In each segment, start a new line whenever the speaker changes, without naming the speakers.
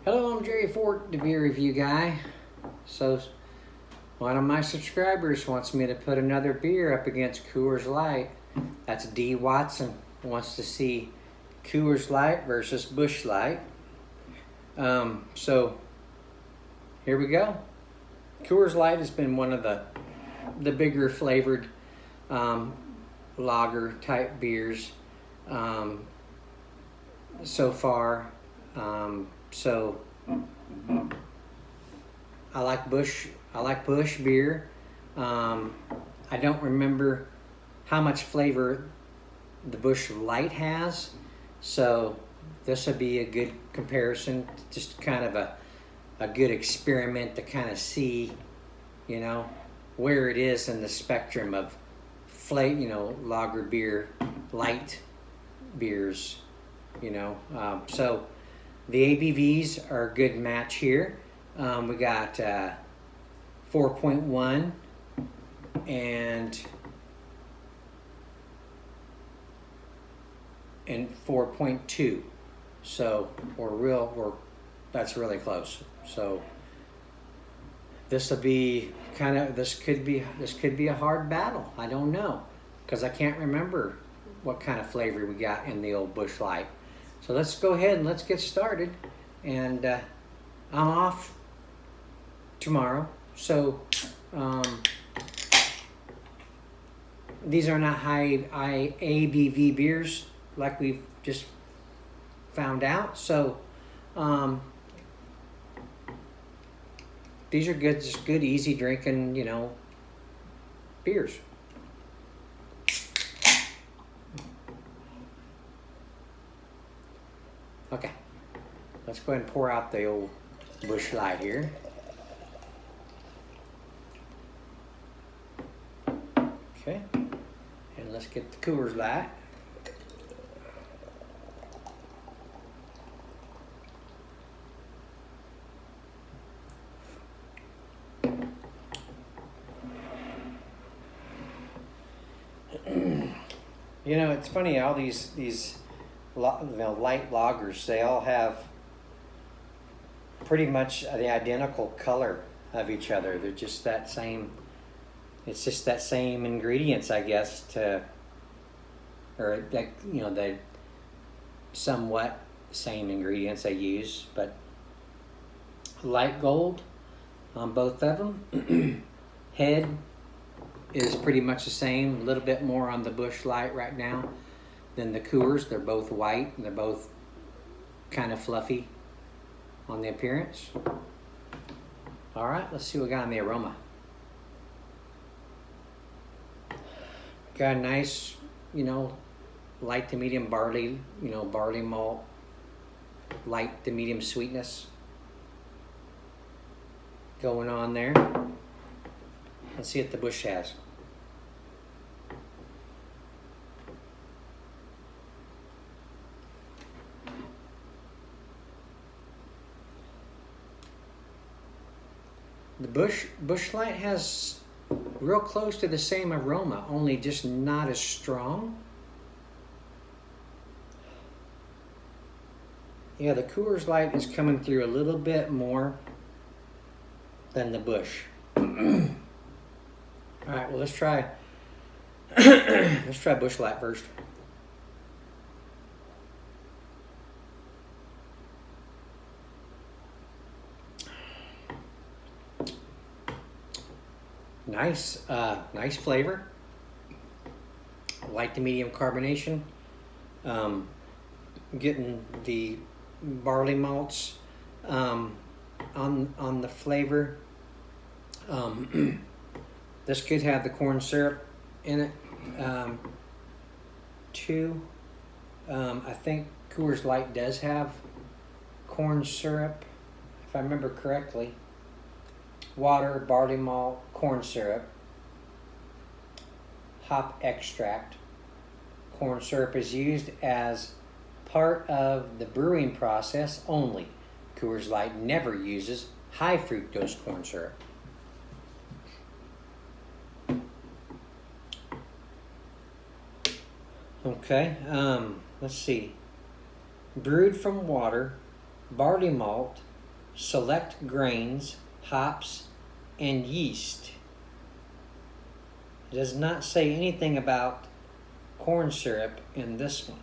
Hello, I'm Jerry Fort, the beer review guy. So, one of my subscribers wants me to put another beer up against Coors Light. That's D. Watson wants to see Coors Light versus Busch Light. So, here we go. Coors Light has been one of the bigger flavored lager type beers so far. So I like Busch beer. I don't remember how much flavor the Busch Light has, so this would be a good comparison, just kind of a good experiment to kind of see, where it is in the spectrum of lager beer, light beers, so the ABVs are a good match here. We got 4.1 and 4.2. So that's really close. So this could be a hard battle. I don't know, because I can't remember what kind of flavor we got in the old Busch Light. So let's go ahead and let's get started. And I'm off tomorrow. So these are not high ABV beers like we've just found out. So these are good, just good, easy drinking, beers. Okay, let's go ahead and pour out the old Busch Light here. Okay, and let's get the Coors Light. It's funny, all these light lagers, they all have pretty much the identical color of each other. They're just that same, it's just that same ingredients, I guess, the somewhat same ingredients they use, but light gold on both of them. Head is pretty much the same, a little bit more on the Busch Light right now than the Coors. They're both white and they're both kind of fluffy on the appearance. All right, let's see what we got on the aroma. Got a nice, light to medium barley, barley malt, light to medium sweetness going on there. Let's see what the Busch has. The Busch Light has real close to the same aroma, only just not as strong. Yeah, the Coors Light is coming through a little bit more than the Busch. All right, well, let's try Busch Light first. Nice flavor. Light to medium carbonation. Getting the barley malts on the flavor. This could have the corn syrup in it too. I think Coors Light does have corn syrup, if I remember correctly. Water, barley malt, corn syrup, hop extract. Corn syrup is used as part of the brewing process only. Coors Light never uses high fructose corn syrup. Okay, let's see. Brewed from water, barley malt, select grains, hops, and yeast. It does not say anything about corn syrup in this one.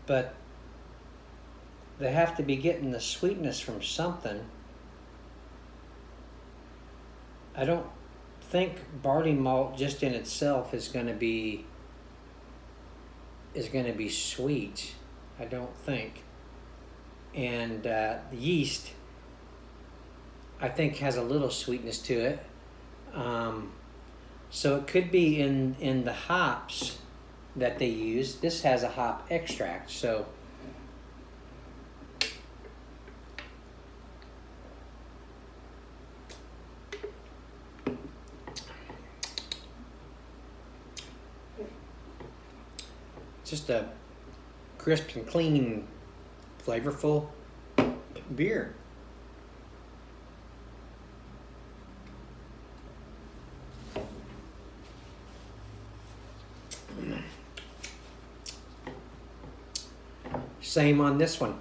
But they have to be getting the sweetness from something. I don't think barley malt just in itself is going to be sweet. I don't think. And the yeast, I think, has a little sweetness to it. So it could be in the hops that they use. This has a hop extract, so just a crisp and clean, flavorful beer. Same on this one.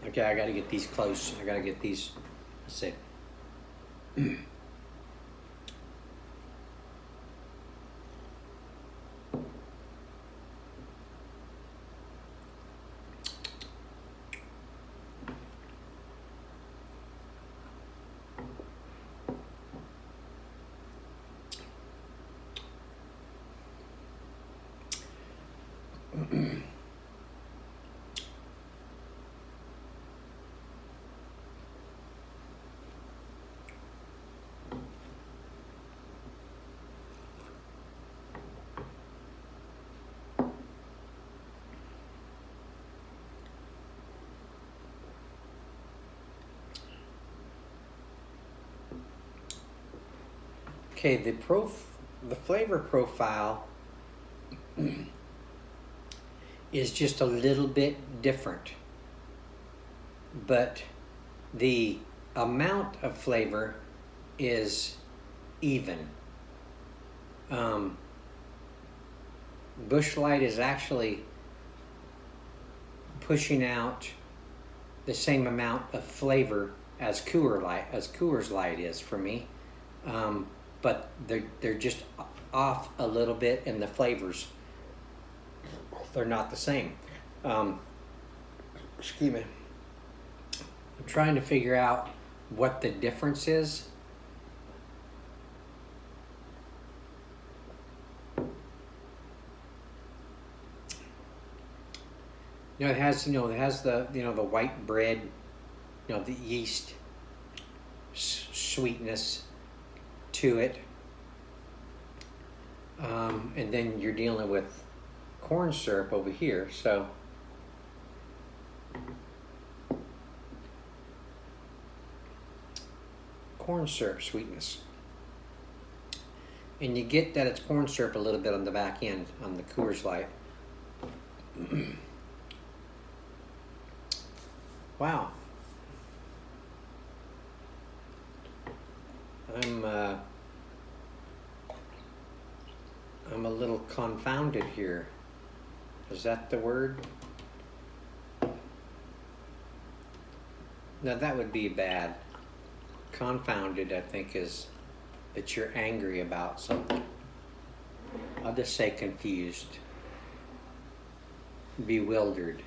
Okay, I gotta get these close. I gotta get these, let's see. Okay, the flavor profile is just a little bit different, but the amount of flavor is even. Busch Light is actually pushing out the same amount of flavor as Coors Light is for me. But they're just off a little bit in the flavors. They're not the same. Excuse me. I'm trying to figure out what the difference is. It has the the white bread, the yeast sweetness to it, and then you're dealing with corn syrup over here, so corn syrup sweetness, and you get that it's corn syrup a little bit on the back end on the Coors Light. Wow. I'm a little confounded here. Is that the word? No, that would be bad. Confounded, I think, is that you're angry about something. I'll just say confused. Bewildered.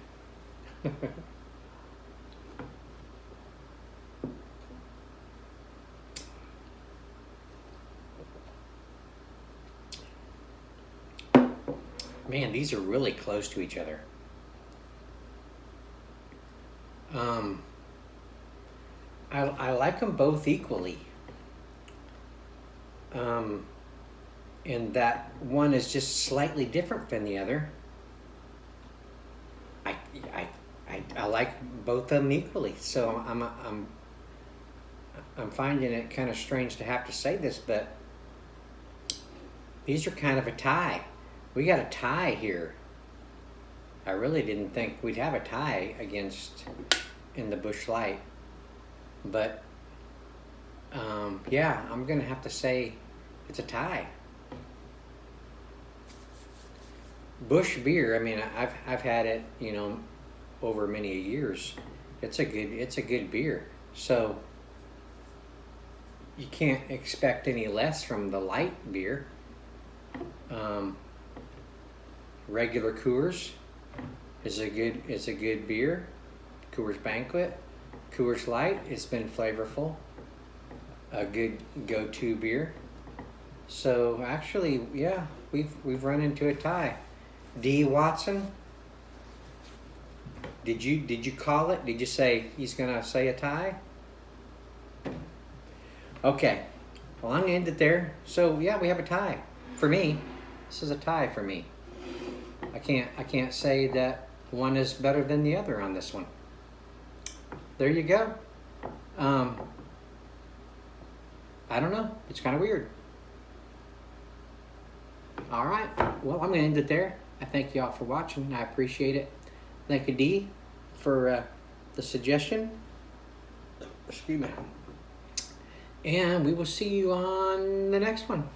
Man, these are really close to each other. I like them both equally. And that one is just slightly different than the other. I like both of them equally. So I'm finding it kind of strange to have to say this, but these are kind of a tie. We got a tie here. I really didn't think we'd have a tie in the Busch Light. But, yeah, I'm going to have to say it's a tie. Busch beer. I mean, I've had it, over many years. It's a good beer. So you can't expect any less from the light beer. Regular Coors is a good beer. Coors Banquet, Coors Light. It's been flavorful. A good go-to beer. So actually, yeah, we've run into a tie. D. Watson, did you call it? Did you say he's gonna say a tie? Okay. Well, I'm gonna end it there. So yeah, we have a tie. For me, this is a tie for me. I can't say that one is better than the other on this one. There you go. I don't know. It's kind of weird. All right. Well, I'm going to end it there. I thank you all for watching. I appreciate it. Thank you, Dee, for the suggestion. Excuse me. And we will see you on the next one.